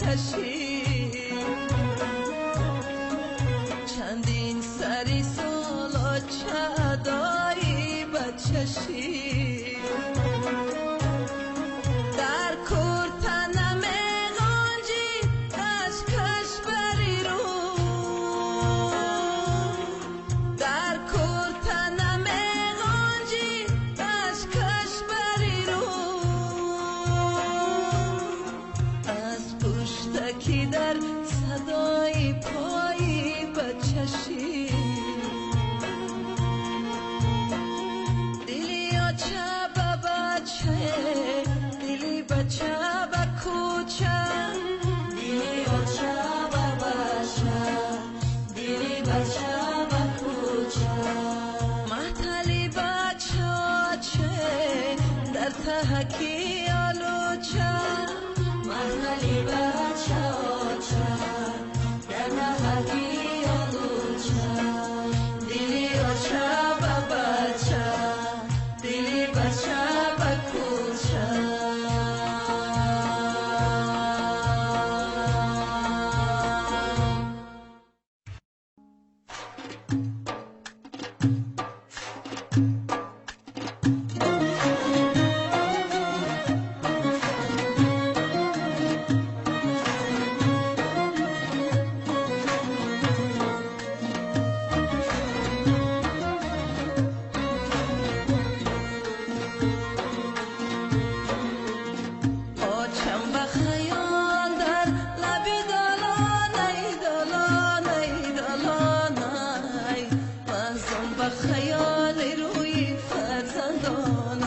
بچشی چندین سری سالا چدایی بچشی در کورتنم غنجی کش کش بری رو در کورتنم غنجی کش کش بری رو از پشتکی در صدای پایی بچشی دلی آچه به بچه دلی بچه به کوچه دلی آچه به بچه دلی بچه به کوچه محتلی بچه آچه در تهکی آلوچه محتلی بچه آچه در تهکی آلوچه دلی آچه به بچه دلی بچه به کوچه خیال روی فرزندانای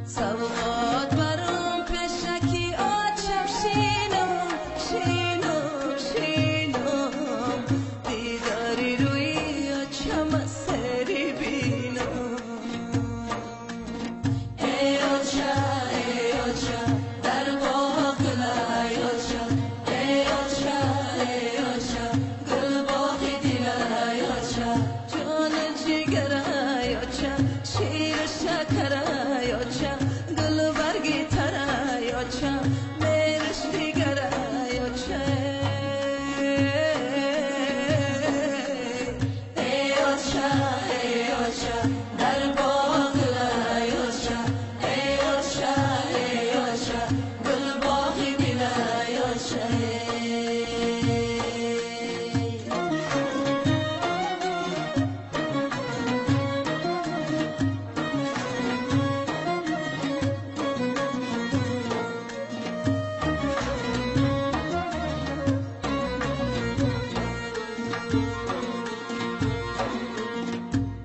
سواد برام پشکی آچم شینم شینم شینم دیداری روی آچم سری بینم ای آچه در باغ لای آچه شیر شکر آچه گل برگی تر آچه میرش دیگر آچه ای آچه در باغ لای آچه ای آچه گل باغی بینای آچه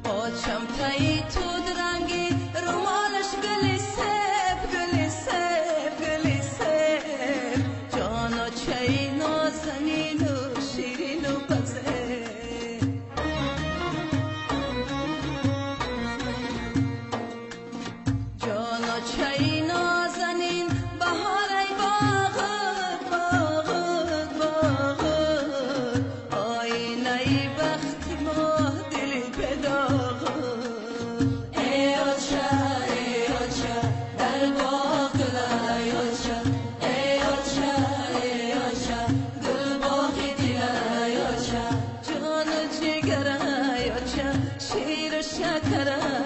آچم تایی تو درنگی رومالش گلی سیب جان آچهی نازنین و شیرین و بزه جان آچهی نازنین بهار ای باغت آینه ای بختی ما دلی بداغ ای آچه در باغ لای آچه ای آچه گل باغی دلای آچه جان و جگر آچه شیر و شکر